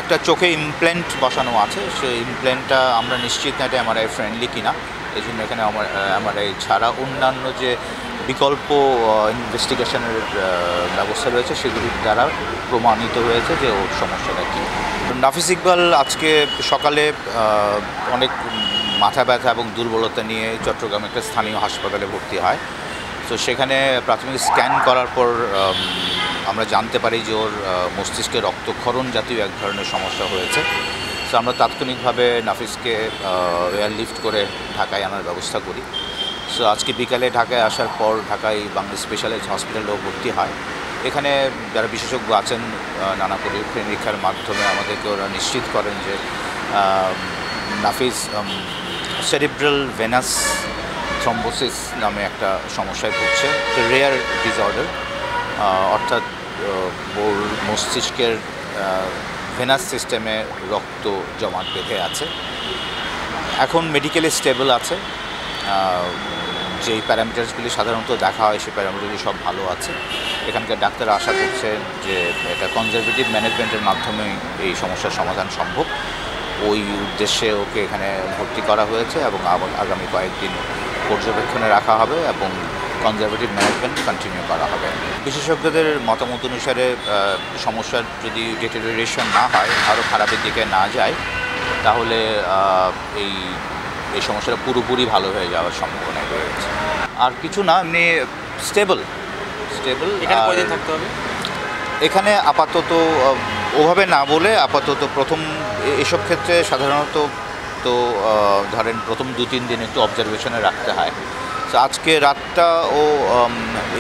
একটা চোখে ইমপ্ল্যান্ট বসানো আছে, সেই ইমপ্ল্যান্টটা আমরা নিশ্চিত না এটা এমআরআই ফ্রেন্ডলি কিনা, এই জন্য এখানে এমআরআই ছাড়া অন্যান্য যে বিকল্প ইনভেস্টিগেশনের ব্যবস্থা রয়েছে সেগুলির দ্বারা প্রমাণিত হয়েছে যে ওর সমস্যাটা কী। নাফিস ইকবাল আজকে সকালে অনেক মাথা ব্যথা এবং দুর্বলতা নিয়ে চট্টগ্রামে একটা স্থানীয় হাসপাতালে ভর্তি হয়। তো সেখানে প্রাথমিক স্ক্যান করার পর আমরা জানতে পারি যে ওর মস্তিষ্কে রক্তক্ষরণ জাতীয় এক ধরনের সমস্যা হয়েছে। তো আমরা তাৎক্ষণিকভাবে নাফিসকে এয়ারলিফট করে ঢাকায় আনার ব্যবস্থা করি। সো আজকে বিকালে ঢাকায় আসার পর ঢাকায় বাংলা স্পেশালাইজড হসপিটালেও ভর্তি হয়। এখানে যারা বিশেষজ্ঞ আছেন নানা পরীক্ষার মাধ্যমে আমাদেরকে ওরা নিশ্চিত করেন যে নাফিস সেরিব্রাল ভেনাস থ্রম্বোসিস নামে একটা সমস্যায় ভুগছে, রেয়ার ডিসঅর্ডার, অর্থাৎ ওর মস্তিষ্কের ভেনাস সিস্টেমে রক্ত জমাট বেঁধে আছে। এখন মেডিকেলি স্টেবল আছে, যেই প্যারামিটার্সগুলি সাধারণত দেখা হয় সেই প্যারামিটারগুলি সব ভালো আছে। এখানকার ডাক্তার আশা করছেন যে এটা কনজারভেটিভ ম্যানেজমেন্টের মাধ্যমে এই সমস্যার সমাধান সম্ভব। ওই উদ্দেশ্যে ওকে এখানে ভর্তি করা হয়েছে এবং আগামী কয়েকদিন পর্যবেক্ষণে রাখা হবে এবং কনজারভেটিভ ম্যানেজমেন্ট কন্টিনিউ করা হবে। বিশেষজ্ঞদের মতামত অনুসারে সমস্যার যদি ডিটেরিওরেশন না হয়, আরও খারাপের দিকে না যায়, তাহলে এই সমস্যাটা পুরোপুরি ভালো হয়ে যাওয়ার সম্ভাবনা রয়েছে। আর কিছু না, এমনি স্টেবল। এখানে কয়দিন থাকতে হবে? এখানে আপাতত ওভাবে না বলে আপাতত প্রথম এসব ক্ষেত্রে সাধারণত তো ধরেন প্রথম 2-3 দিন একটু অবজারভেশনে রাখতে হয়। তো আজকে রাতটা ও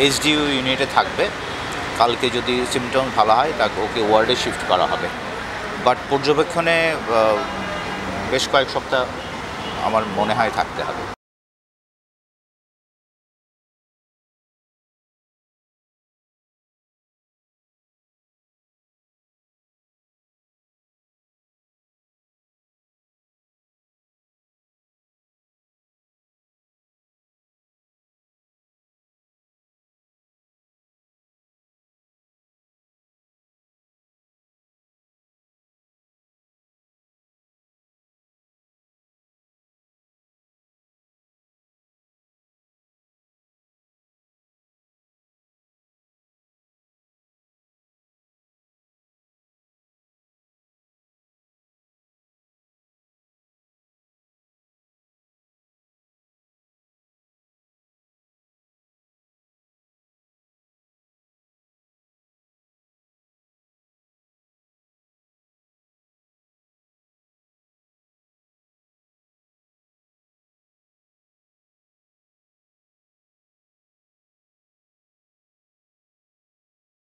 এইচডিইউ ইউনিটে থাকবে। কালকে যদি সিমটম ভালো হয় তাকে ওকে ওয়ার্ডে শিফট করা হবে। বাট পর্যবেক্ষণে বেশ কয়েক সপ্তাহ আমার মনে হয় থাকতে হবে।